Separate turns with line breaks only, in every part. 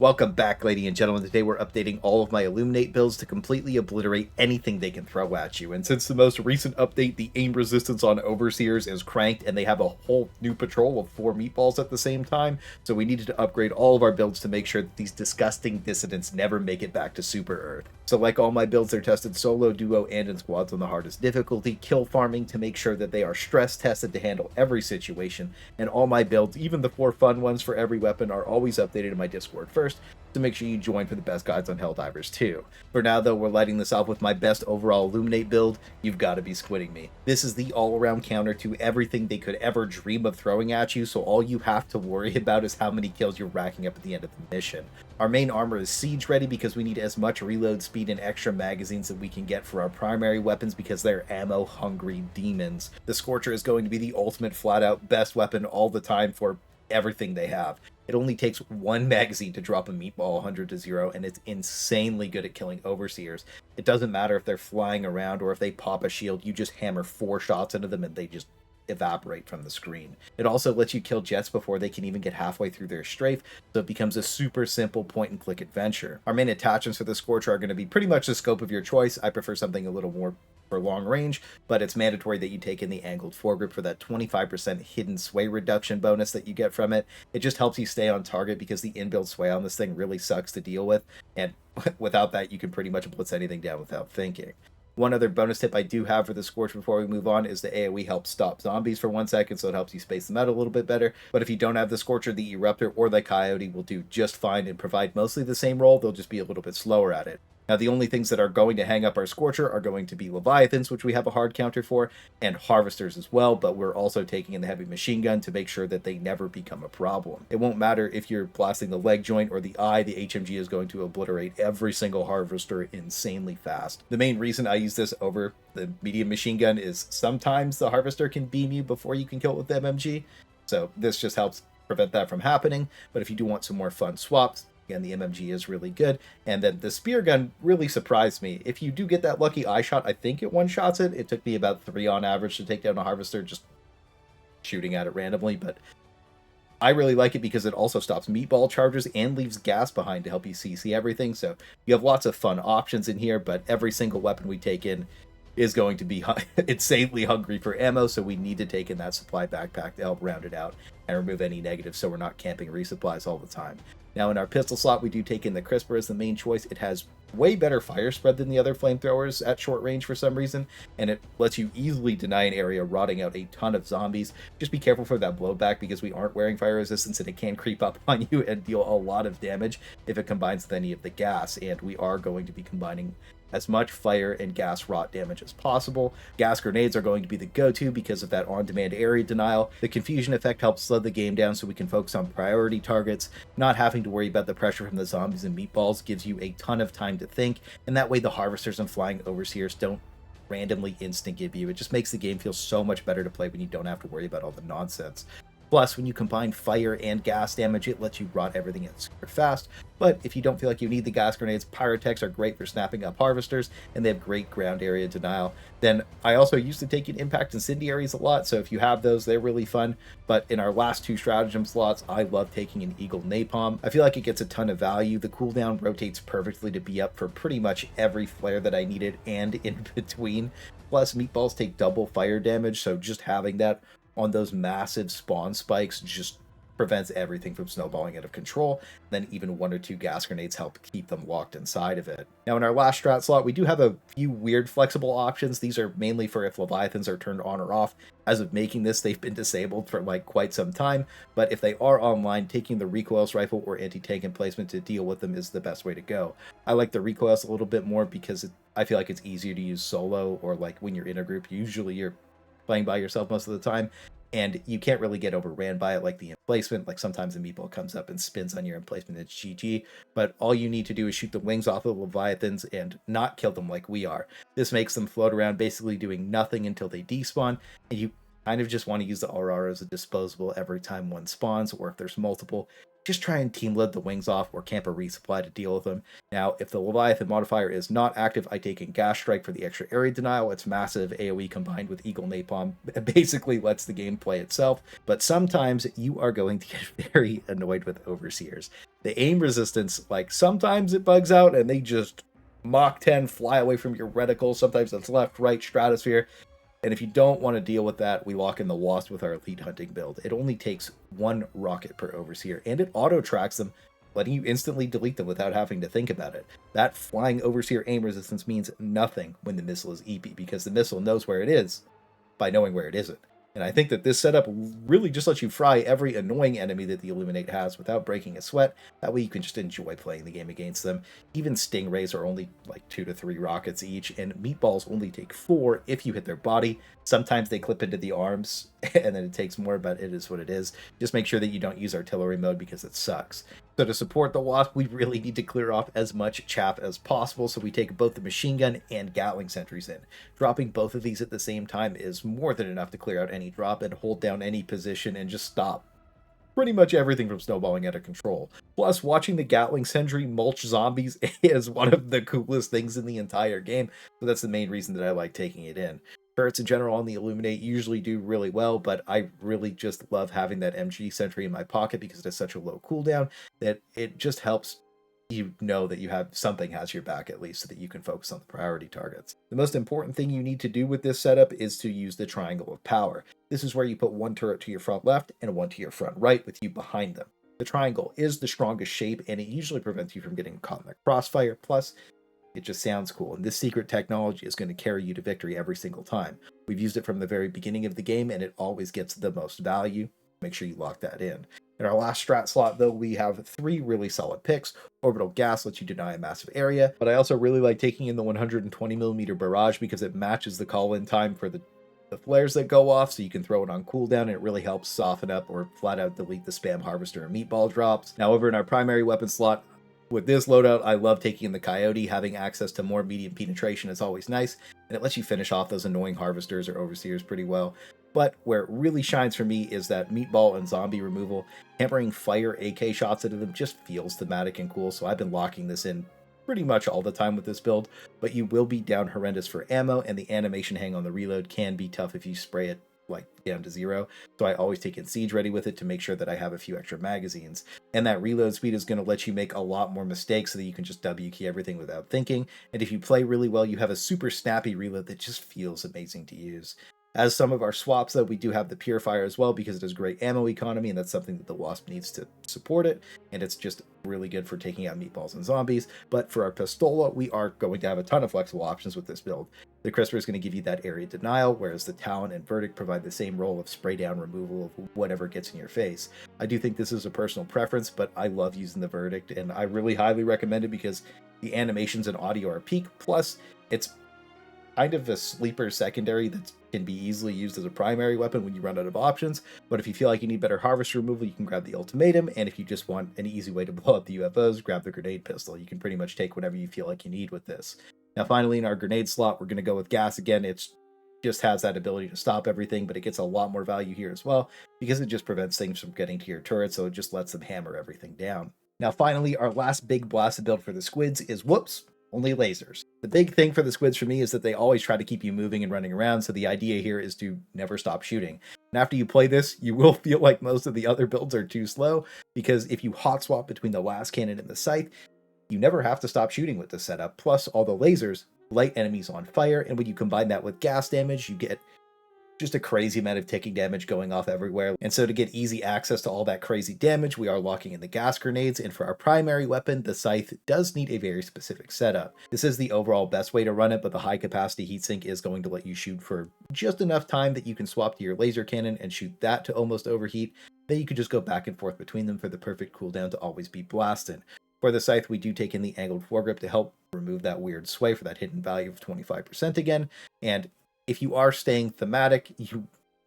Welcome back, ladies and gentlemen. Today we're updating all of my Illuminate builds to completely obliterate anything they can throw at you. And since the most recent update, the aim resistance on Overseers is cranked, and they have a whole new patrol of 4 meatballs at the same time, so we needed to upgrade all of our builds to make sure that these disgusting dissidents never make it back to Super Earth. So like all my builds, they're tested solo, duo, and in squads on the hardest difficulty, kill farming to make sure that they are stress tested to handle every situation, and all my builds, even the 4 fun ones for every weapon, are always updated in my Discord first, to make sure you join for the best guides on Helldivers too. For now though, we're lighting this off with my best overall Illuminate build. You've got to be squidding me. This is the all-around counter to everything they could ever dream of throwing at you, so all you have to worry about is how many kills you're racking up at the end of the mission. Our main armor is siege ready because we need as much reload speed and extra magazines that we can get for our primary weapons because they're ammo hungry demons. The Scorcher is going to be the ultimate flat out best weapon all the time for everything they have. It only takes 1 magazine to drop a meatball 100 to 0, and it's insanely good at killing Overseers. It doesn't matter if they're flying around or if they pop a shield, you just hammer 4 shots into them and they just evaporate from the screen. It also lets you kill jets before they can even get halfway through their strafe, so it becomes a super simple point and click adventure. Our main attachments for the Scorcher are going to be pretty much the scope of your choice. I prefer something a little more for long range, but it's mandatory that you take in the angled foregrip for that 25% hidden sway reduction bonus that you get from it. It just helps you stay on target because the inbuilt sway on this thing really sucks to deal with, and without that you can pretty much blitz anything down without thinking. One other bonus tip I do have for the Scorch before we move on is the AoE helps stop zombies for 1 second, so it helps you space them out a little bit better. But if you don't have the Scorcher, the Eruptor or the Coyote will do just fine and provide mostly the same role, they'll just be a little bit slower at it. Now, the only things that are going to hang up our Scorcher are going to be Leviathans, which we have a hard counter for, and Harvesters as well, but we're also taking in the heavy machine gun to make sure that they never become a problem. It won't matter if you're blasting the leg joint or the eye, the HMG is going to obliterate every single Harvester insanely fast. The main reason I use this over the medium machine gun is sometimes the Harvester can beam you before you can kill it with the MMG, so this just helps prevent that from happening. But if you do want some more fun swaps, again, the MMG is really good. And then the spear gun really surprised me. If you do get that lucky eye shot, I think it one-shots it. It took me about 3 on average to take down a Harvester just shooting at it randomly, but I really like it because it also stops meatball charges and leaves gas behind to help you CC everything. So you have lots of fun options in here, but every single weapon we take in is going to be insanely hungry for ammo, so we need to take in that supply backpack to help round it out and remove any negatives so we're not camping resupplies all the time. Now in our pistol slot, we do take in the Crisper as the main choice. It has way better fire spread than the other flamethrowers at short range for some reason, and it lets you easily deny an area, rotting out a ton of zombies. Just be careful for that blowback because we aren't wearing fire resistance and it can creep up on you and deal a lot of damage if it combines with any of the gas, and we are going to be combining as much fire and gas rot damage as possible. Gas grenades are going to be the go-to because of that on-demand area denial. The confusion effect helps slow the game down so we can focus on priority targets. Not having to worry about the pressure from the zombies and meatballs gives you a ton of time to think, and that way the Harvesters and flying Overseers don't randomly instant give you. It just makes the game feel so much better to play when you don't have to worry about all the nonsense. Plus, when you combine fire and gas damage, it lets you rot everything out super fast. But if you don't feel like you need the gas grenades, Pyrotechs are great for snapping up Harvesters, and they have great ground area denial. Then I also used to take in Impact Incendiaries a lot, so if you have those, they're really fun. But in our last 2 Stratagem slots, I love taking an Eagle Napalm. I feel like it gets a ton of value. The cooldown rotates perfectly to be up for pretty much every flare that I needed and in between. Plus, meatballs take double fire damage, so just having that on those massive spawn spikes just prevents everything from snowballing out of control. Then even 1 or 2 gas grenades help keep them locked inside of it. Now in our last strat slot, we do have a few weird flexible options. These are mainly for if Leviathans are turned on or off. As of making this, they've been disabled for like quite some time, but if they are online, taking the recoilless rifle or anti-tank emplacement to deal with them is the best way to go. I like the recoilless a little bit more because I feel like it's easier to use solo, or like when you're in a group, usually you're playing by yourself most of the time, and you can't really get overran by it like the emplacement. Like sometimes the meatball comes up and spins on your emplacement, it's GG, but all you need to do is shoot the wings off of the Leviathans and not kill them like we are. This makes them float around basically doing nothing until they despawn, and you kind of just want to use the RR as a disposable every time one spawns, or if there's multiple, just try and team load the wings off or camp a resupply to deal with them. Now, if the Leviathan modifier is not active, I take in Gas Strike for the extra area denial. It's massive AoE combined with Eagle Napalm. It basically lets the game play itself. But sometimes you are going to get very annoyed with Overseers. The aim resistance, like sometimes it bugs out and they just Mach 10 fly away from your reticle. Sometimes it's left, right, stratosphere. And if you don't want to deal with that, we lock in the Wasp with our Elite Hunting build. It only takes 1 rocket per Overseer, and it auto-tracks them, letting you instantly delete them without having to think about it. That flying Overseer aim resistance means nothing when the missile is EP, because the missile knows where it is by knowing where it isn't. And I think that this setup really just lets you fry every annoying enemy that the Illuminate has without breaking a sweat. That way you can just enjoy playing the game against them. Even Stingrays are only like 2 to 3 rockets each, and Meatballs only take 4 if you hit their body. Sometimes they clip into the arms, and then it takes more, but it is what it is. Just make sure that you don't use artillery mode because it sucks. So to support the Wasp, we really need to clear off as much chaff as possible, so we take both the machine gun and Gatling sentries in. Dropping both of these at the same time is more than enough to clear out any drop and hold down any position and just stop pretty much everything from snowballing out of control. Plus, watching the Gatling sentry mulch zombies is one of the coolest things in the entire game, so that's the main reason that I like taking it in. Turrets in general on the Illuminate usually do really well, but I really just love having that MG sentry in my pocket because it has such a low cooldown that it just helps you know that you have something has your back at least so that you can focus on the priority targets. The most important thing you need to do with this setup is to use the triangle of power. This is where you put 1 turret to your front left and 1 to your front right with you behind them. The triangle is the strongest shape and it usually prevents you from getting caught in the crossfire, plus it just sounds cool, and this secret technology is going to carry you to victory every single time. We've used it from the very beginning of the game, and it always gets the most value. Make sure you lock that in. In our last strat slot, though, we have 3 really solid picks. Orbital Gas lets you deny a massive area, but I also really like taking in the 120mm barrage because it matches the call-in time for the flares that go off, so you can throw it on cooldown, and it really helps soften up or flat out delete the spam harvester and meatball drops. Now, over in our primary weapon slot, with this loadout, I love taking in the Coyote. Having access to more medium penetration is always nice, and it lets you finish off those annoying harvesters or overseers pretty well. But where it really shines for me is that meatball and zombie removal. Hammering fire AK shots into them just feels thematic and cool, so I've been locking this in pretty much all the time with this build, but you will be down horrendous for ammo, and the animation hang on the reload can be tough if you spray it like down to 0, so I always take in Siege Ready with it to make sure that I have a few extra magazines. And that reload speed is going to let you make a lot more mistakes so that you can just W key everything without thinking, and if you play really well, you have a super snappy reload that just feels amazing to use. As some of our swaps, though, we do have the Purifier as well because it has great ammo economy, and that's something that the Wasp needs to support it, and it's just really good for taking out meatballs and zombies. But for our Pistola, we are going to have a ton of flexible options with this build. The Crisper is going to give you that area denial, whereas the Talon and Verdict provide the same role of spray down removal of whatever gets in your face. I do think this is a personal preference, but I love using the Verdict, and I really highly recommend it because the animations and audio are peak, plus it's kind of a sleeper secondary that can be easily used as a primary weapon when you run out of options. But if you feel like you need better harvest removal, you can grab the ultimatum, and if you just want an easy way to blow up the UFOs, grab the grenade pistol. You can pretty much take whatever you feel like you need with this. Now finally, in our grenade slot, we're going to go with gas again. It just has that ability to stop everything, but it gets a lot more value here as well because it just prevents things from getting to your turret, so it just lets them hammer everything down. Now finally, our last big blasted build for the squids is, whoops, only lasers. The big thing for the squids for me is that they always try to keep you moving and running around, so the idea here is to never stop shooting. And after you play this, you will feel like most of the other builds are too slow, because if you hot swap between the last cannon and the Scythe, you never have to stop shooting with this setup. Plus, all the lasers light enemies on fire, and when you combine that with gas damage, you get just a crazy amount of ticking damage going off everywhere. And so to get easy access to all that crazy damage, we are locking in the gas grenades, and for our primary weapon, the Scythe does need a very specific setup. This is the overall best way to run it, but the high capacity heatsink is going to let you shoot for just enough time that you can swap to your laser cannon and shoot that to almost overheat. Then you can just go back and forth between them for the perfect cooldown to always be blasted. For the Scythe, we do take in the angled foregrip to help remove that weird sway for that hidden value of 25% again, and if you are staying thematic,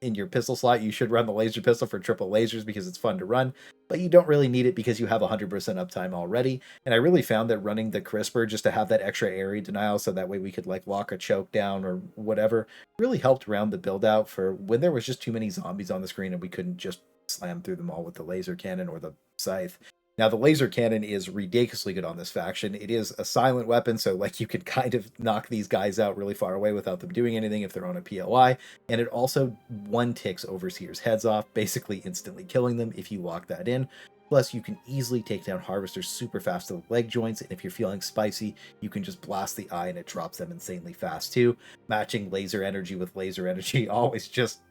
in your pistol slot, you should run the laser pistol for triple lasers because it's fun to run, but you don't really need it because you have 100% uptime already. And I really found that running the Crisper just to have that extra area denial so that way we could like lock a choke down or whatever really helped round the build out for when there was just too many zombies on the screen and we couldn't just slam through them all with the laser cannon or the scythe. Now, the laser cannon is ridiculously good on this faction. It is a silent weapon, so like you could kind of knock these guys out really far away without them doing anything if they're on a POI. And it also one-ticks Overseer's heads off, basically instantly killing them if you lock that in. Plus, you can easily take down Harvesters super fast to the leg joints, and if you're feeling spicy, you can just blast the eye and it drops them insanely fast too. Matching laser energy with laser energy always just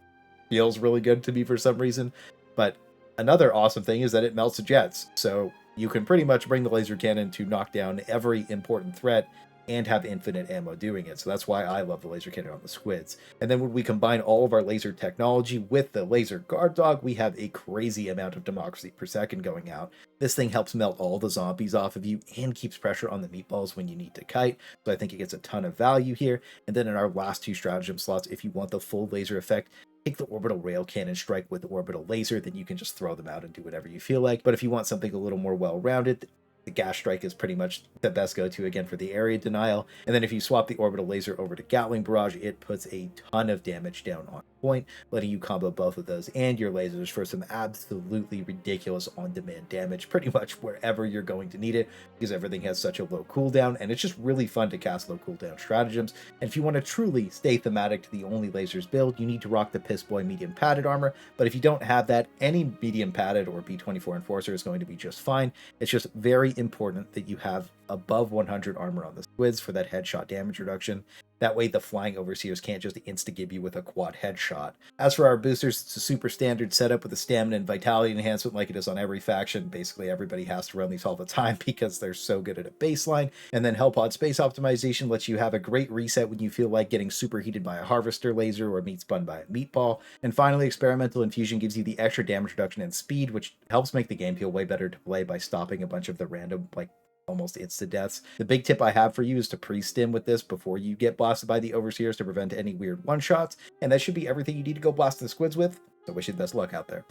feels really good to me for some reason. But another awesome thing is that it melts the jets, so you can pretty much bring the laser cannon to knock down every important threat and have infinite ammo doing it. So that's why I love the laser cannon on the squids. And then when we combine all of our laser technology with the laser guard dog, we have a crazy amount of democracy per second going out. This thing helps melt all the zombies off of you and keeps pressure on the meatballs when you need to kite. So I think it gets a ton of value here. And then in our last 2 stratagem slots, if you want the full laser effect, take the orbital rail cannon strike with the orbital laser, then you can just throw them out and do whatever you feel like. But if you want something a little more well-rounded, the gas strike is pretty much the best go-to again for the area denial. And then if you swap the orbital laser over to Gatling Barrage, it puts a ton of damage down on point, letting you combo both of those and your lasers for some absolutely ridiculous on-demand damage pretty much wherever you're going to need it, because everything has such a low cooldown, and it's just really fun to cast low cooldown stratagems. And if you want to truly stay thematic to the only lasers build, you need to rock the Piss Boy medium padded armor. But if you don't have that, any medium padded or B24 Enforcer is going to be just fine. It's just very important that you have above 100 armor on the squids for that headshot damage reduction. That way the flying overseers can't just insta-gib you with a quad headshot. As for our boosters, it's a super standard setup with a stamina and vitality enhancement like it is on every faction. Basically everybody has to run these all the time because they're so good at a baseline. And then Hellpod Space Optimization lets you have a great reset when you feel like getting superheated by a harvester laser or meat spun by a meatball. And finally, Experimental Infusion gives you the extra damage reduction and speed, which helps make the game feel way better to play by stopping a bunch of the random, like, almost insta deaths. The big tip I have for you is to pre-stim with this before you get blasted by the overseers to prevent any weird one-shots, and that should be everything you need to go blast the squids with. So wish you the best luck out there.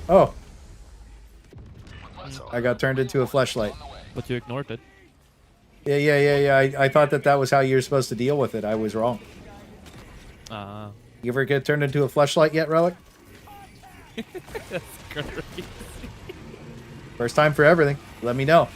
Oh, I got turned into a fleshlight.
But you ignored it.
Yeah. I thought that was how you're supposed to deal with it. I was wrong. You ever get turned into a fleshlight yet, Relic?
That's crazy.
First time for everything. Let me know.